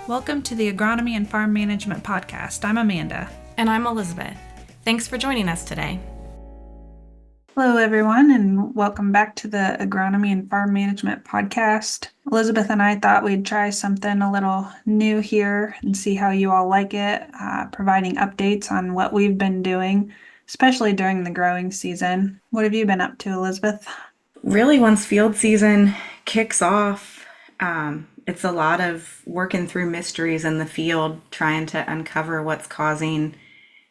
Welcome to the Agronomy and Farm Management Podcast. I'm Amanda. And I'm Elizabeth. Thanks for joining us today. Hello, everyone, and welcome back to the Agronomy and Farm Management Podcast. Elizabeth and I thought we'd try something a little new here and see how you all like it, providing updates on what we've been doing, especially during the growing season. What have you been up to, Elizabeth? Really, once field season kicks off, it's a lot of working through mysteries in the field, trying to uncover what's causing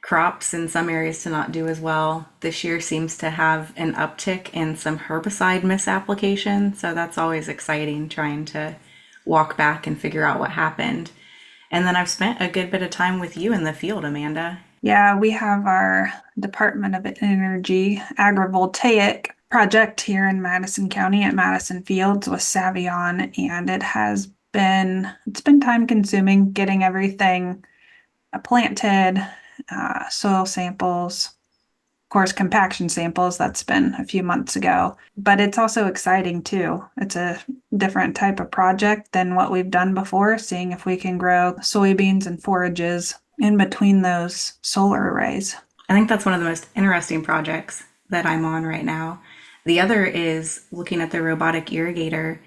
crops in some areas to not do as well. This year seems to have an uptick in some herbicide misapplication, so that's always exciting, trying to walk back and figure out what happened. And then I've spent a good bit of time with you in the field, Amanda. Yeah, we have our Department of Energy agrivoltaic project here in Madison County at Madison Fields with Savion, and it's been time consuming getting everything planted, soil samples, of course, compaction samples. That's been a few months ago, but it's also exciting too. It's a different type of project than what we've done before, seeing if we can grow soybeans and forages in between those solar arrays. I think that's one of the most interesting projects that I'm on right now. The other is looking at the robotic irrigator,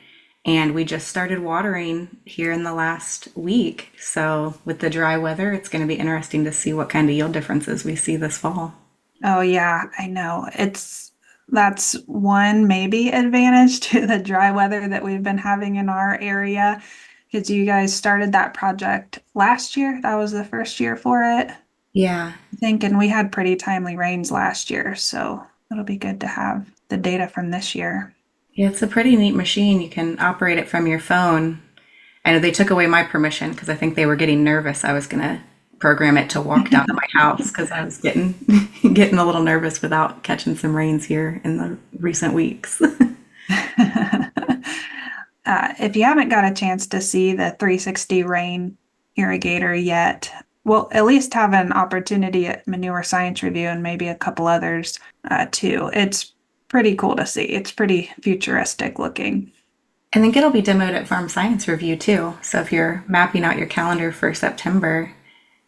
and we just started watering here in the last week. So with the dry weather, it's going to be interesting to see what kind of yield differences we see this fall. Oh yeah, I know. That's one maybe advantage to the dry weather that we've been having in our area, because you guys started that project last year. That was the first year for it, Yeah. I think, and we had pretty timely rains last year, so it'll be good to have the data from this year. Yeah, it's a pretty neat machine. You can operate it from your phone. I know they took away my permission because I think they were getting nervous. I was going to program it to walk down to my house because I was getting getting a little nervous without catching some rains here in the recent weeks. If you haven't got a chance to see the 360 rain irrigator yet, we'll at least have an opportunity at Manure Science Review and maybe a couple others too. It's pretty cool to see. It's pretty futuristic looking. I think it'll be demoed at Farm Science Review too. So if you're mapping out your calendar for September,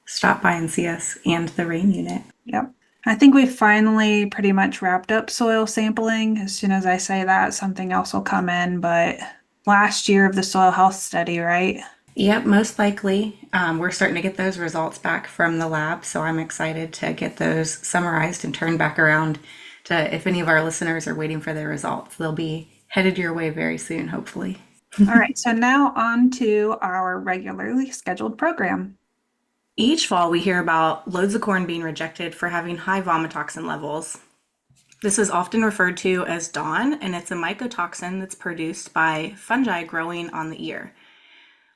stop by and see us and the rain unit. Yep. I think we finally pretty much wrapped up soil sampling. As soon as I say that, something else will come in, but last year of the soil health study, right? Yep, most likely. We're starting to get those results back from the lab, so I'm excited to get those summarized and turned back around to, if any of our listeners are waiting for their results, they'll be headed your way very soon, hopefully. All right, so now on to our regularly scheduled program. Each fall, we hear about loads of corn being rejected for having high vomitoxin levels. This is often referred to as DAWN, and it's a mycotoxin that's produced by fungi growing on the ear.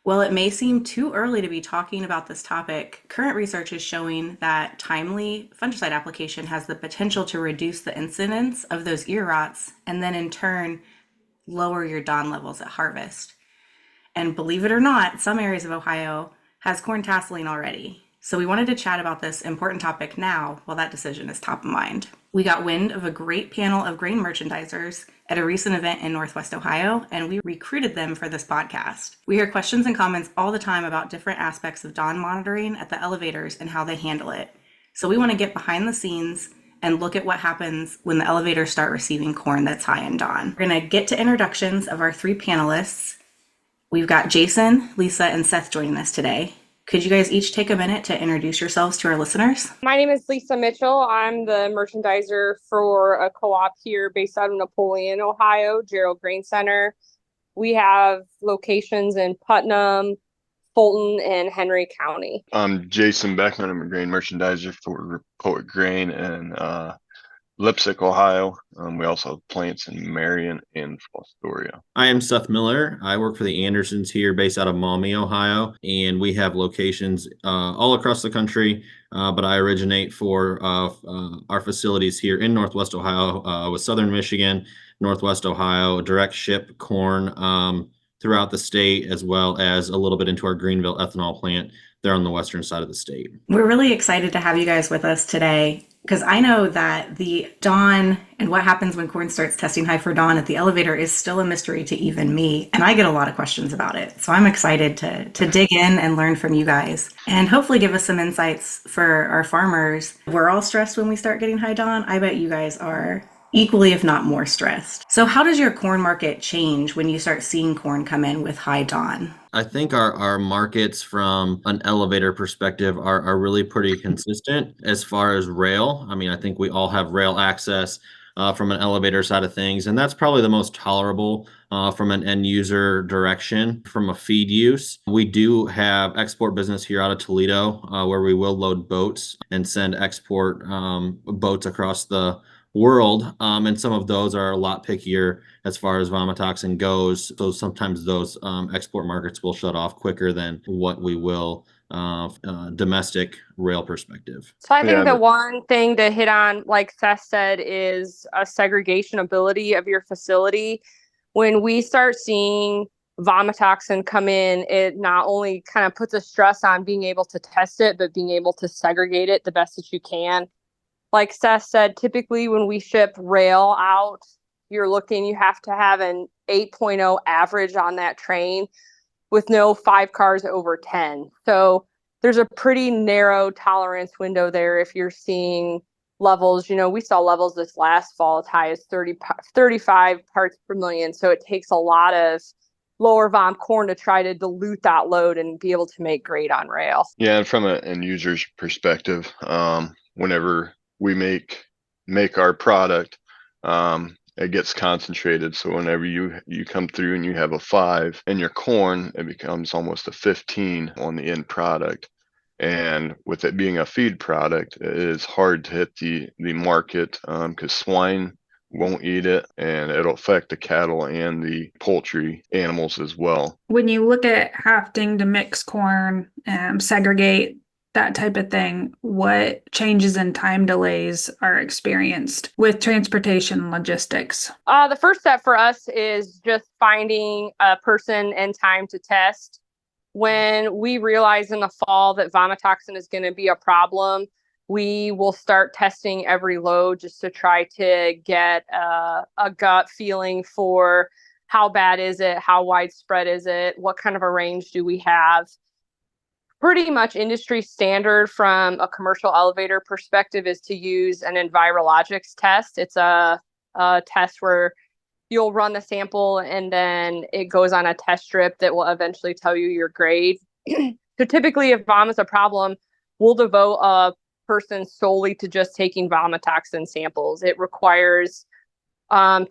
While it may seem too early to be talking about this topic, current research is showing that timely fungicide application has the potential to reduce the incidence of those ear rots and then in turn lower your DAWN levels at harvest. And believe it or not, some areas of Ohio has corn tasseling already. So we wanted to chat about this important topic now while that decision is top of mind. We got wind of a great panel of grain merchandisers at a recent event in Northwest Ohio, and we recruited them for this podcast. We hear questions and comments all the time about different aspects of DAWN monitoring at the elevators and how they handle it. So we want to get behind the scenes and look at what happens when the elevators start receiving corn that's high in DAWN. We're going to get to introductions of our three panelists. We've got Jason, Lisa, and Seth joining us today. Could you guys each take a minute to introduce yourselves to our listeners? My name is Lisa Mitchell. I'm the merchandiser for a co-op here based out of Napoleon, Ohio, Gerald Grain Center. We have locations in Putnam, Fulton, and Henry County. I'm Jason Beckman. I'm a grain merchandiser for Poet Grain in Lipsick, Ohio. We also have plants in Marion and Fostoria. I am Seth Miller. I work for the Andersons here based out of Maumee, Ohio, and we have locations all across the country, but I originate for our facilities here in Northwest Ohio with Southern Michigan, Northwest Ohio, direct ship corn throughout the state, as well as a little bit into our Greenville ethanol plant there on the western side of the state. We're really excited to have you guys with us today because I know that the DON and what happens when corn starts testing high for DON at the elevator is still a mystery to even me, and I get a lot of questions about it. So I'm excited to dig in and learn from you guys and hopefully give us some insights for our farmers. We're all stressed when we start getting high DON. I bet you guys are equally, if not more, stressed. So how does your corn market change when you start seeing corn come in with high DON? I think our markets from an elevator perspective are really pretty consistent as far as rail. I mean, I think we all have rail access from an elevator side of things, and that's probably the most tolerable from an end user direction. From a feed use, we do have export business here out of Toledo where we will load boats and send export boats across the world, and some of those are a lot pickier as far as vomitoxin goes. So sometimes those export markets will shut off quicker than what we will domestic rail perspective. So I think Yeah, the but- one thing to hit on, like Seth said, is a segregation ability of your facility. When we start seeing vomitoxin come in, it not only kind of puts a stress on being able to test it, but being able to segregate it the best that you can. Like Seth said, typically when we ship rail out, you have to have an 8.0 average on that train with no 5 cars over 10. So there's a pretty narrow tolerance window there if you're seeing levels. We saw levels this last fall as high as 35 parts per million. So it takes a lot of lower vom corn to try to dilute that load and be able to make grade on rail. Yeah, and from an end user's perspective, whenever we make our product, it gets concentrated. So whenever you come through and you have a 5 in your corn, it becomes almost a 15 on the end product. And with it being a feed product, it is hard to hit the market because swine won't eat it, and it'll affect the cattle and the poultry animals as well. When you look at having to mix corn, segregate, that type of thing, what changes in time delays are experienced with transportation and logistics? The first step for us is just finding a person and time to test. When we realize in the fall that vomitoxin is going to be a problem, we will start testing every load just to try to get a gut feeling for how bad is it, how widespread is it, what kind of a range do we have. Pretty much industry standard from a commercial elevator perspective is to use an envirologics test. It's a test where you'll run the sample and then it goes on a test strip that will eventually tell you your grade. So typically if vom is a problem, we'll devote a person solely to just taking vomitoxin samples. It requires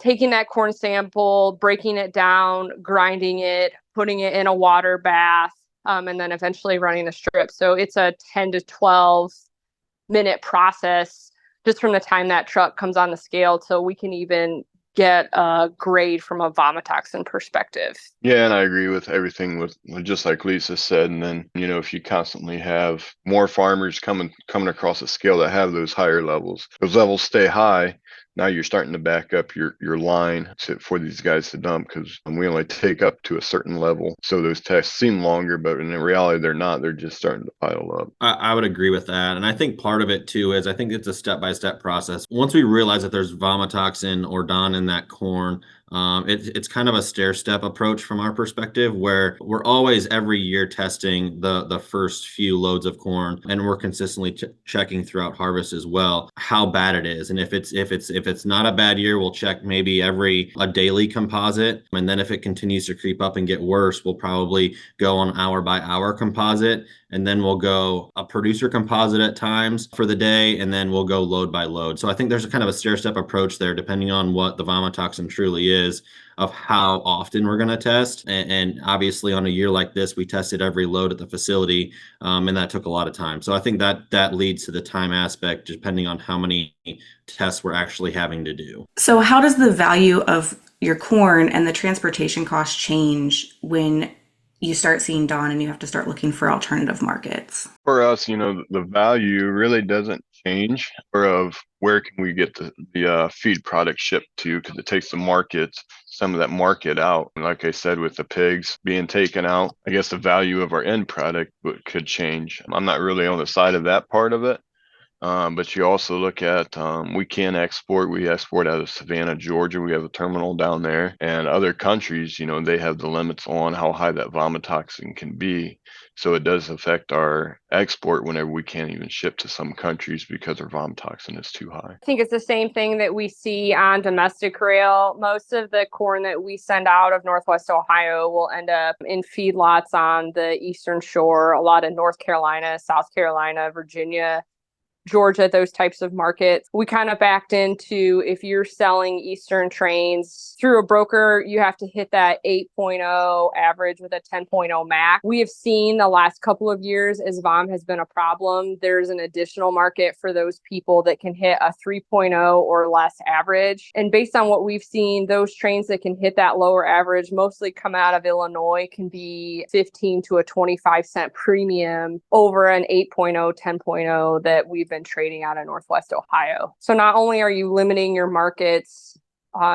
taking that corn sample, breaking it down, grinding it, putting it in a water bath, and then eventually running the strip. So it's a 10 to 12 minute process just from the time that truck comes on the scale till we can even get a grade from a vomitoxin perspective. Yeah, and I agree with everything with just like Lisa said. And then, if you constantly have more farmers coming across the scale that have those higher levels, those levels stay high. Now you're starting to back up your line for these guys to dump because we only take up to a certain level. So those tests seem longer, but in reality, they're not. They're just starting to pile up. I would agree with that. And I think part of it too is I think it's a step-by-step process. Once we realize that there's vomitoxin or DON in that corn, it's kind of a stair-step approach from our perspective where we're always every year testing the first few loads of corn, and we're consistently checking throughout harvest as well how bad it is. And if it's not a bad year, we'll check maybe a daily composite, and then if it continues to creep up and get worse, we'll probably go on hour by hour composite, and then we'll go a producer composite at times for the day, and then we'll go load by load. So I think there's a kind of a stair-step approach there depending on what the vomitoxin truly is of how often we're going to test. And obviously on a year like this, we tested every load at the facility, and that took a lot of time. So I think that leads to the time aspect depending on how many tests we're actually having to do. So how does the value of your corn and the transportation cost change when you start seeing dawn and you have to start looking for alternative markets? For us, the value really doesn't change or of where can we get the feed product shipped to, because it takes some of that market out. And like I said, with the pigs being taken out, I guess the value of our end product could change. I'm not really on the side of that part of it. But you also look at, we can export. We export out of Savannah, Georgia. We have a terminal down there. And other countries, they have the limits on how high that vomitoxin can be. So it does affect our export whenever we can't even ship to some countries because our vomitoxin is too high. I think it's the same thing that we see on domestic rail. Most of the corn that we send out of Northwest Ohio will end up in feedlots on the Eastern Shore, a lot of North Carolina, South Carolina, Virginia, Georgia, those types of markets. We kind of backed into, if you're selling Eastern trains through a broker, you have to hit that 8.0 average with a 10.0 max. We have seen the last couple of years, as VOM has been a problem, there's an additional market for those people that can hit a 3.0 or less average. And based on what we've seen, those trains that can hit that lower average mostly come out of Illinois, can be 15 to a 25-cent premium over an 8.0, 10.0 that we've been trading out of Northwest Ohio. So not only are you limiting your markets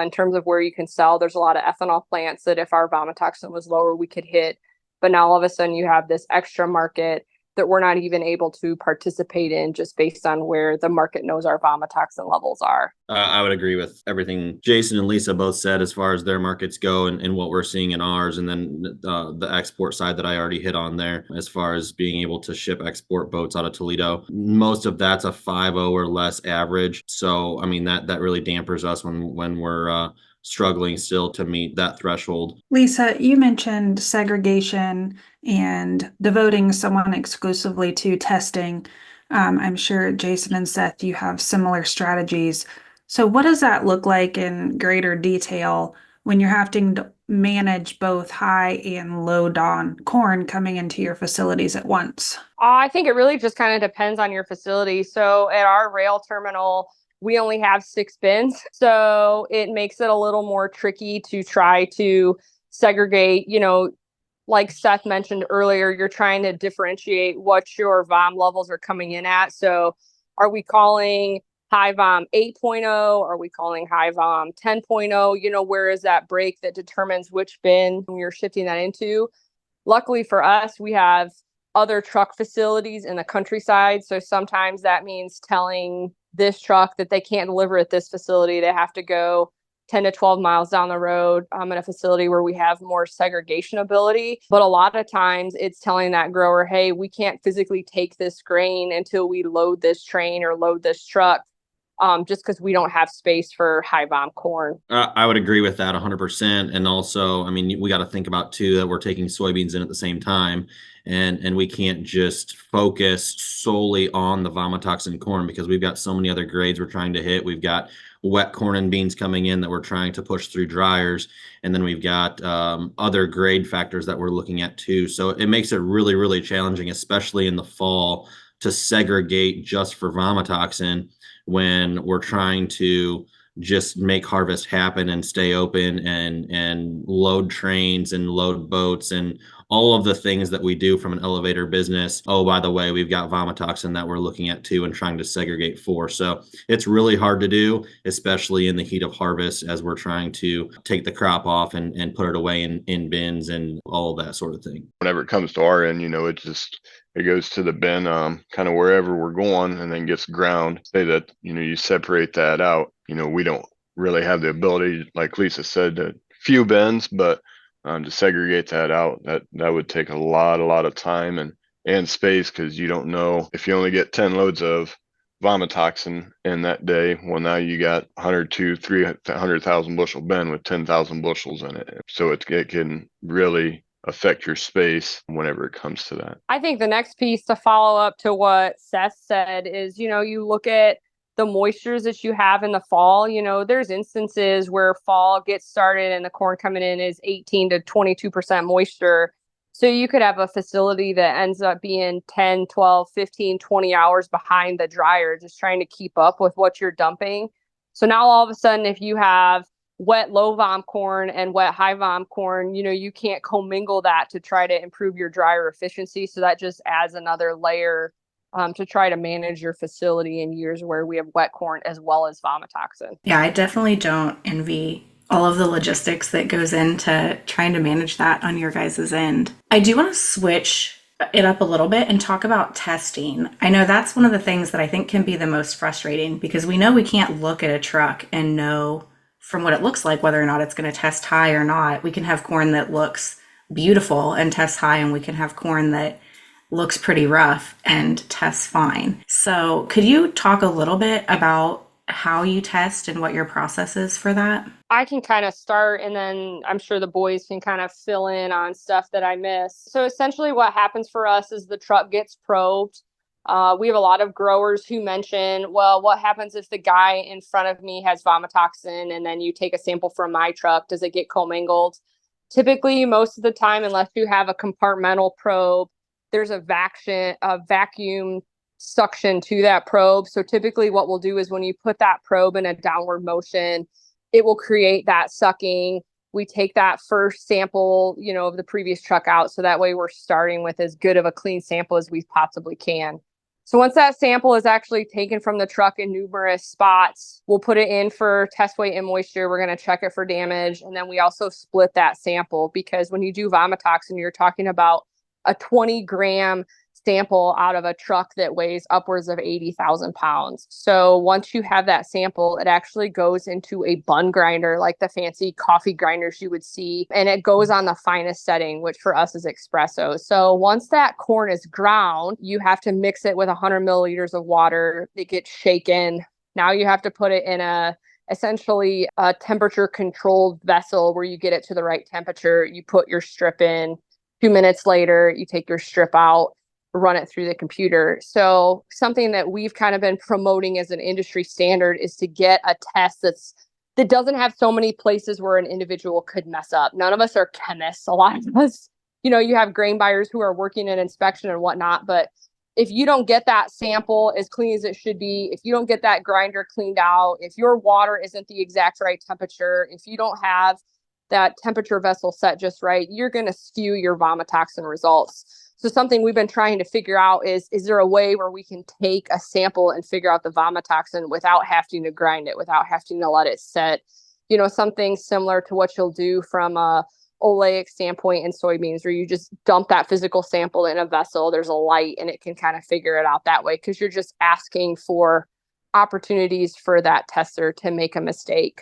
in terms of where you can sell, there's a lot of ethanol plants that if our vomitoxin was lower, we could hit. But now all of a sudden you have this extra market that we're not even able to participate in just based on where the market knows our vomitoxin levels are. I would agree with everything Jason and Lisa both said as far as their markets go and what we're seeing in ours. And then the export side that I already hit on there, as far as being able to ship export boats out of Toledo. Most of that's a 5.0 or less average. So, I mean, that really dampers us when we're struggling still to meet that threshold. Lisa, you mentioned segregation and devoting someone exclusively to testing. I'm sure Jason and Seth, you have similar strategies. So what does that look like in greater detail when you're having to manage both high and low dawn corn coming into your facilities at once? I think it really just kind of depends on your facility. So at our rail terminal, we only have 6 bins. So it makes it a little more tricky to try to segregate, like Seth mentioned earlier, you're trying to differentiate what your VOM levels are coming in at. So are we calling high VOM 8.0? Are we calling high VOM 10.0? Where is that break that determines which bin you're shifting that into? Luckily for us, we have other truck facilities in the countryside. So sometimes that means telling this truck that they can't deliver at this facility. They have to go 10 to 12 miles down the road in a facility where we have more segregation ability. But a lot of times it's telling that grower, hey, we can't physically take this grain until we load this train or load this truck. Just because we don't have space for high VOM corn. I would agree with that 100%. And also, I mean, we got to think about too that we're taking soybeans in at the same time, and we can't just focus solely on the vomitoxin corn because we've got so many other grades we're trying to hit. We've got wet corn and beans coming in that we're trying to push through dryers, and then we've got other grade factors that we're looking at too. So it makes it really, really challenging, especially in the fall, to segregate just for vomitoxin when we're trying to just make harvest happen and stay open and load trains and load boats and all of the things that we do from an elevator business. Oh, by the way, we've got vomitoxin that we're looking at too and trying to segregate for. So it's really hard to do, especially in the heat of harvest as we're trying to take the crop off and put it away in bins and all of that sort of thing. Whenever it comes to our end, it goes to the bin, kind of wherever we're going, and then gets ground. Say that, you separate that out. We don't really have the ability, like Lisa said, to few bins, but to segregate that out, that would take a lot of time and space, because you don't know if you only get 10 loads of vomitoxin in that day. Well, now you got 100 to 300,000 bushel bin with 10,000 bushels in it. So it can really affect your space whenever it comes to that. I think the next piece to follow up to what Seth said is, you look at the moistures that you have in the fall. There's instances where fall gets started and the corn coming in is 18 to 22% moisture. So you could have a facility that ends up being 10, 12, 15, 20 hours behind the dryer, just trying to keep up with what you're dumping. So now all of a sudden, if you have wet low vom corn and wet high vom corn, you can't commingle that to try to improve your dryer efficiency. So that just adds another layer to try to manage your facility in years where we have wet corn as well as vomitoxin. Yeah, I definitely don't envy all of the logistics that goes into trying to manage that on your guys' end. I do want to switch it up a little bit and talk about testing. I know that's one of the things that I think can be the most frustrating, because we know we can't look at a truck and know from what it looks like whether or not it's going to test high or not. We can have corn that looks beautiful and tests high, and we can have corn that looks pretty rough and tests fine. So could you talk a little bit about how you test and what your process is for that? I can kind of start, and then I'm sure the boys can kind of fill in on stuff that I miss. So essentially what happens for us is the truck gets probed. We have a lot of growers who mention, well, what happens if the guy in front of me has vomitoxin and then you take a sample from my truck? Does it get commingled? Typically, most of the time, unless you have a compartmental probe, there's a vacuum suction to that probe. So typically what we'll do is when you put that probe in a downward motion, it will create that sucking. We take that first sample, of the previous truck out. So that way we're starting with as good of a clean sample as we possibly can. So once that sample is actually taken from the truck in numerous spots, we'll put it in for test weight and moisture. We're going to check it for damage. And then we also split that sample, because when you do vomitoxin, you're talking about a 20-gram sample out of a truck that weighs upwards of 80,000 pounds. So once you have that sample, it actually goes into a bun grinder, like the fancy coffee grinders you would see, and it goes on the finest setting, which for us is espresso. So once that corn is ground, you have to mix it with 100 milliliters of water. It gets shaken. Now you have to put it in essentially a temperature controlled vessel where you get it to the right temperature. You put your strip in. 2 minutes later, you take your strip out, run it through the computer. So something that we've kind of been promoting as an industry standard is to get a test that doesn't have so many places where an individual could mess up. None of us are chemists. A lot of us, you have grain buyers who are working in inspection and whatnot, but if you don't get that sample as clean as it should be, if you don't get that grinder cleaned out, if your water isn't the exact right temperature, if you don't have that temperature vessel set just right, you're going to skew your vomitoxin results. So something we've been trying to figure out is there a way where we can take a sample and figure out the vomitoxin without having to grind it, without having to let it set, something similar to what you'll do from a oleic standpoint in soybeans, where you just dump that physical sample in a vessel, there's a light, and it can kind of figure it out that way, because you're just asking for opportunities for that tester to make a mistake.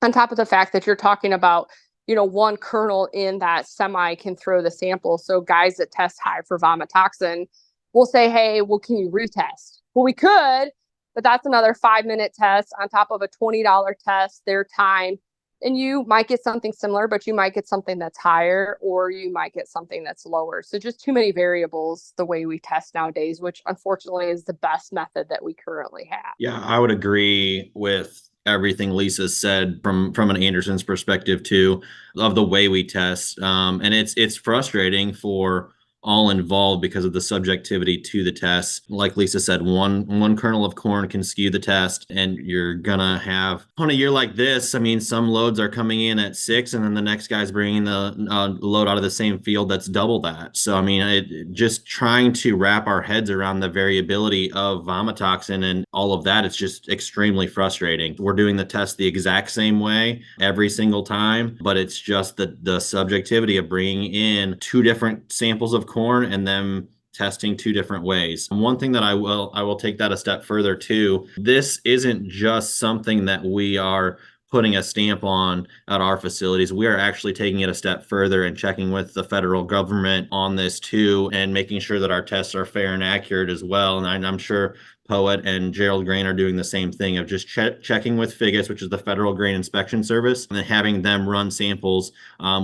On top of the fact that you're talking about, one kernel in that semi can throw the sample. So guys that test high for vomitoxin will say, hey, well, can you retest? Well, we could, but that's another 5-minute test on top of a $20 test, their time. And you might get something similar, but you might get something that's higher, or you might get something that's lower. So just too many variables the way we test nowadays, which unfortunately is the best method that we currently have. Yeah, I would agree with everything Lisa said from an Anderson's perspective too, of the way we test. And it's frustrating for all involved because of the subjectivity to the test. Like Lisa said, one kernel of corn can skew the test, and you're gonna have, on a year like this, I mean, some loads are coming in at 6, and then the next guy's bringing the load out of the same field that's double that. So I mean, just trying to wrap our heads around the variability of vomitoxin and all of that, it's just extremely frustrating. We're doing the test the exact same way every single time, but it's just the subjectivity of bringing in 2 different samples of corn and then testing 2 different ways. And one thing that I will take that a step further too. This isn't just something that we are putting a stamp on at our facilities. We are actually taking it a step further and checking with the federal government on this too, and making sure that our tests are fair and accurate as well. And I'm sure Poet and Gerald Grain are doing the same thing of just checking with FIGIS, which is the Federal Grain Inspection Service, and then having them run samples.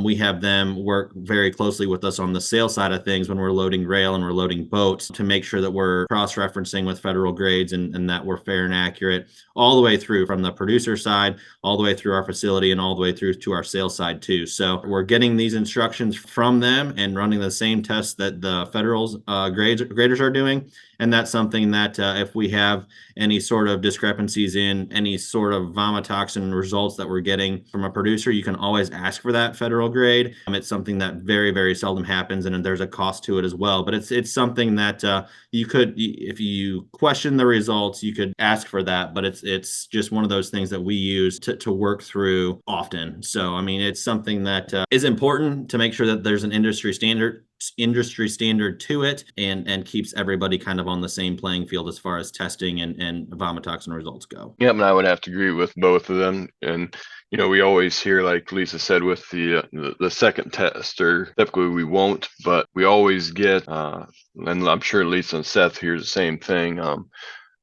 We have them work very closely with us on the sales side of things when we're loading rail and we're loading boats, to make sure that we're cross-referencing with federal grades and that we're fair and accurate all the way through, from the producer side all the way through our facility and all the way through to our sales side too. So we're getting these instructions from them and running the same tests that the federal graders are doing. And that's something that if if we have any sort of discrepancies in any sort of vomitoxin results that we're getting from a producer, you can always ask for that federal grade. It's something that very, very seldom happens, and there's a cost to it as well. But it's something that you could, if you question the results, you could ask for that. But it's just one of those things that we use to work through often. So I mean, it's something that is important to make sure that there's an industry standard to it, and keeps everybody kind of on the same playing field as far as testing and vomitoxin results go. Yep, and I would have to agree with both of them. And we always hear, like Lisa said, with the second test, or typically we won't, but we always get, and I'm sure Lisa and Seth hear the same thing.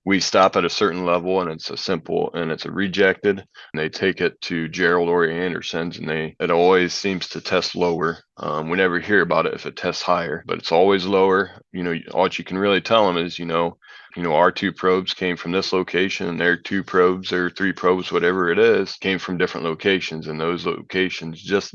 We stop at a certain level, and it's a rejected, and they take it to Gerald or Anderson's, and it always seems to test lower. We never hear about it if it tests higher, but it's always lower. All you can really tell them is, our 2 probes came from this location, and their 2 probes or 3 probes, whatever it is, came from different locations, and those locations, just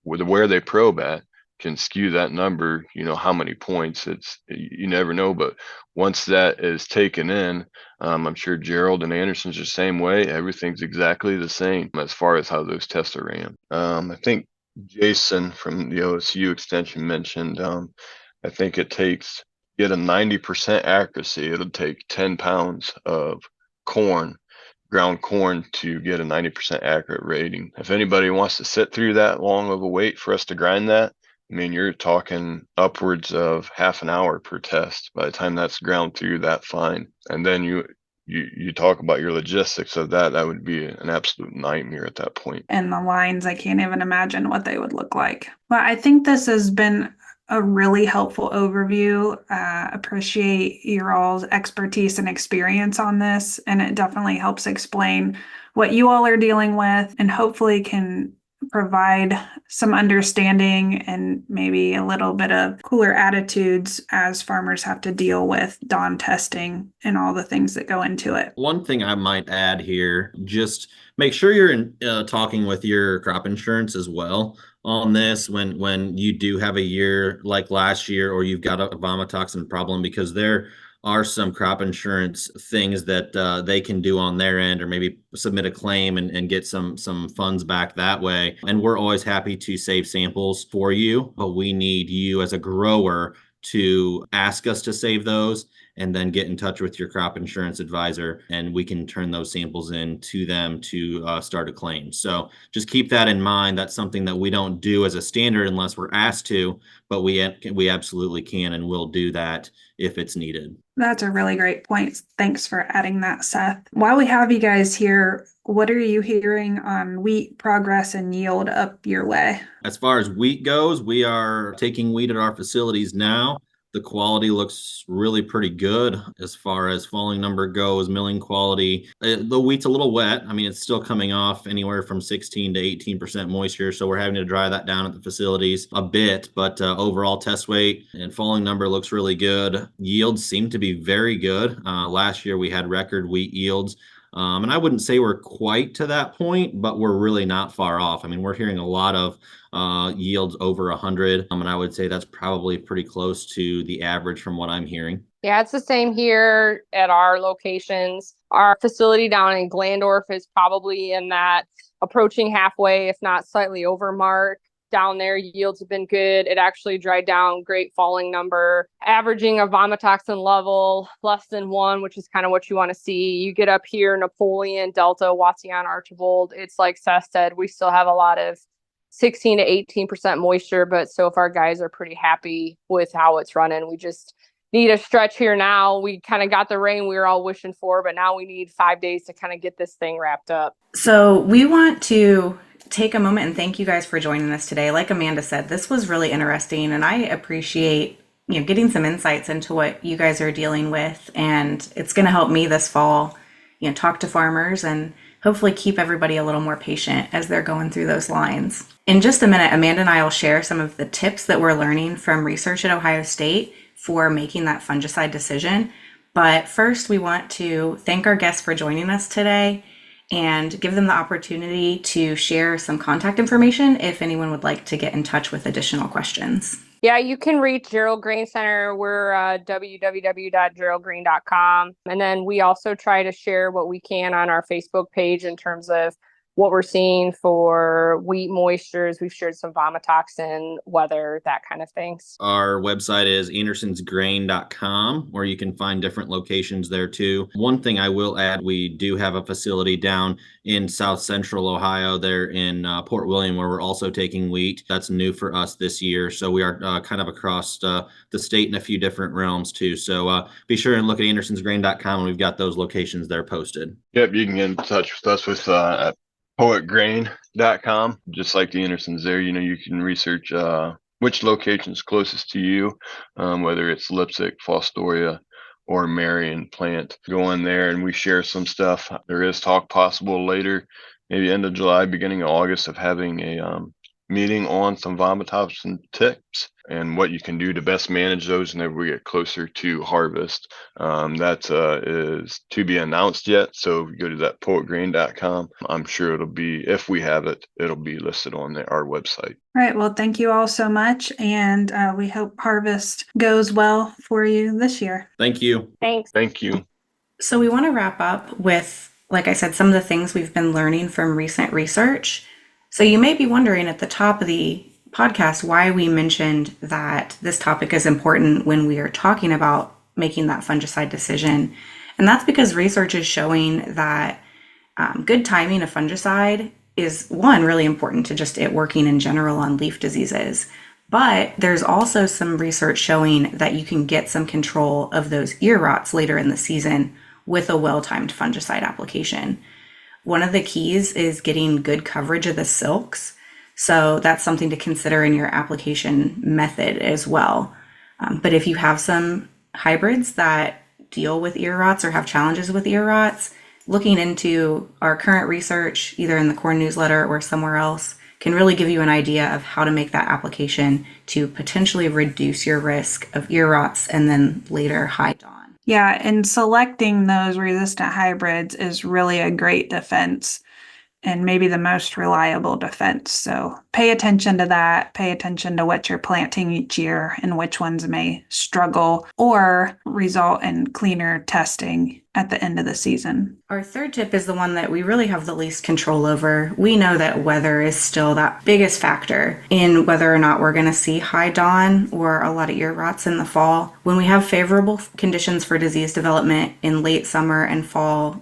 where they probe at, can skew that number. How many points, you never know. But once that is taken in, I'm sure Gerald and Anderson's the same way. Everything's exactly the same as far as how those tests are ran. I think Jason from the OSU extension mentioned, I think it takes, get a 90% accuracy, it'll take 10 pounds of ground corn to get a 90% accurate rating. If anybody wants to sit through that long of a wait for us to grind that, I mean, you're talking upwards of half an hour per test by the time that's ground through that fine. And then you talk about your logistics of that would be an absolute nightmare at that point. And the lines, I can't even imagine what they would look like. Well, I think this has been a really helpful overview. Appreciate your all's expertise and experience on this. And it definitely helps explain what you all are dealing with, and hopefully can provide some understanding and maybe a little bit of cooler attitudes as farmers have to deal with dawn testing and all the things that go into it. One thing I might add here, just make sure you're talking with your crop insurance as well on this when you do have a year like last year, or you've got a vomitoxin problem, because there are some crop insurance things that they can do on their end, or maybe submit a claim and get some funds back that way. And we're always happy to save samples for you, but we need you as a grower to ask us to save those, and then get in touch with your crop insurance advisor, and we can turn those samples in to them to start a claim. So just keep that in mind. That's something that we don't do as a standard unless we're asked to, but we absolutely can and will do that if it's needed. That's a really great point. Thanks for adding that, Seth. While we have you guys here, what are you hearing on wheat progress and yield up your way? As far as wheat goes, we are taking wheat at our facilities now. The quality looks really pretty good as far as falling number goes, milling quality. The wheat's a little wet. I mean, it's still coming off anywhere from 16 to 18% moisture, so we're having to dry that down at the facilities a bit, but overall test weight and falling number looks really good. Yields seem to be very good. Last year we had record wheat yields. And I wouldn't say we're quite to that point, but we're really not far off. I mean, we're hearing a lot of yields over 100, and I would say that's probably pretty close to the average from what I'm hearing. Yeah, it's the same here at our locations. Our facility down in Glandorf is probably in that approaching halfway, if not slightly over mark. Down there, yields have been good. It actually dried down, great falling number, averaging a vomitoxin level less than 1, which is kind of what you want to see. You get up here, Napoleon, Delta, Wasion, Archibald. It's like Seth said, we still have a lot of 16 to 18% moisture, but so far guys are pretty happy with how it's running. We just need a stretch here now. We kind of got the rain we were all wishing for, but now we need 5 days to kind of get this thing wrapped up. So we want to take a moment and thank you guys for joining us today. Like Amanda said, this was really interesting, and I appreciate getting some insights into what you guys are dealing with, and it's going to help me this fall talk to farmers and hopefully keep everybody a little more patient as they're going through those lines. In just a minute, Amanda and I will share some of the tips that we're learning from research at Ohio State for making that fungicide decision. But first, we want to thank our guests for joining us today and give them the opportunity to share some contact information if anyone would like to get in touch with additional questions. Yeah, you can reach Gerald Grain Center. We're www.geraldgrain.com. And then we also try to share what we can on our Facebook page in terms of what we're seeing for wheat moistures. We've shared some vomitoxin, weather, that kind of things. Our website is andersonsgrain.com, where you can find different locations there too. One thing I will add, we do have a facility down in South Central Ohio, there in Port William, where we're also taking wheat. That's new for us this year. So we are kind of across the state in a few different realms too. So be sure and look at andersonsgrain.com, and we've got those locations there posted. Yep, you can get in touch with us at poetgrain.com, just like the Andersons there. You can research which location's closest to you, whether it's Lipsick, Fostoria, or Marion plant. Go in there and we share some stuff. There is talk possible later, maybe end of July, beginning of August, of having a meeting on some vomitoxin tips and what you can do to best manage those whenever we get closer to harvest. That is to be announced yet. So if you go to that poetgrain.com, I'm sure it'll be, if we have it, it'll be listed on our website. All right. Well, thank you all so much. And we hope harvest goes well for you this year. Thank you. Thanks. Thank you. So we want to wrap up with, like I said, some of the things we've been learning from recent research. So you may be wondering at the top of the podcast why we mentioned that this topic is important when we are talking about making that fungicide decision. And that's because research is showing that good timing of fungicide is, one, really important to just it working in general on leaf diseases. But there's also some research showing that you can get some control of those ear rots later in the season with a well-timed fungicide application. One of the keys is getting good coverage of the silks. So that's something to consider in your application method as well. But if you have some hybrids that deal with ear rots or have challenges with ear rots, looking into our current research, either in the corn newsletter or somewhere else, can really give you an idea of how to make that application to potentially reduce your risk of ear rots and then later high dawn. Yeah, and selecting those resistant hybrids is really a great defense and maybe the most reliable defense. So pay attention to that. Pay attention to what you're planting each year and which ones may struggle or result in cleaner testing at the end of the season. Our third tip is the one that we really have the least control over. We know that weather is still that biggest factor in whether or not we're going to see high dawn or a lot of ear rots in the fall. When we have favorable conditions for disease development in late summer and fall,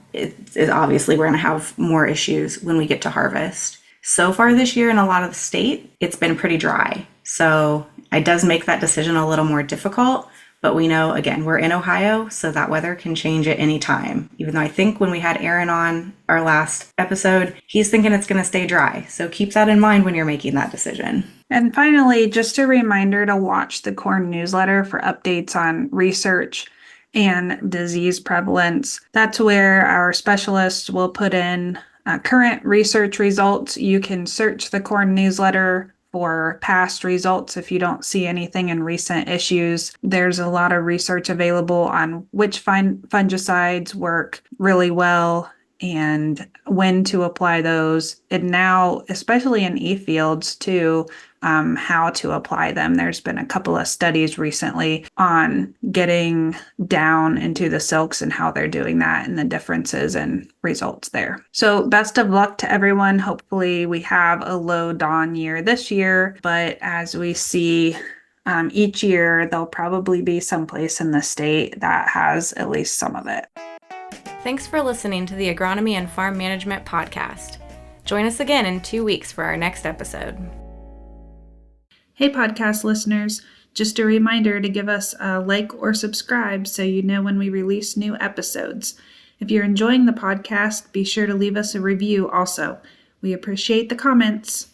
obviously we're going to have more issues when we get to harvest. So far this year in a lot of the state, it's been pretty dry. So it does make that decision a little more difficult. But we know, again, we're in Ohio, so that weather can change at any time. Even though I think when we had Aaron on our last episode, he's thinking it's going to stay dry. So keep that in mind when you're making that decision. And finally, just a reminder to watch the corn newsletter for updates on research and disease prevalence. That's where our specialists will put in current research results. You can search the corn newsletter for past results if you don't see anything in recent issues. There's a lot of research available on which fungicides work really well and when to apply those. And now, especially in e-fields too, how to apply them. There's been a couple of studies recently on getting down into the silks and how they're doing that and the differences and results there. So best of luck to everyone. Hopefully we have a low dawn year this year, but as we see each year, there'll probably be someplace in the state that has at least some of it. Thanks for listening to the Agronomy and Farm Management Podcast. Join us again in 2 weeks for our next episode. Hey, podcast listeners, just a reminder to give us a like or subscribe so you know when we release new episodes. If you're enjoying the podcast, be sure to leave us a review also. We appreciate the comments.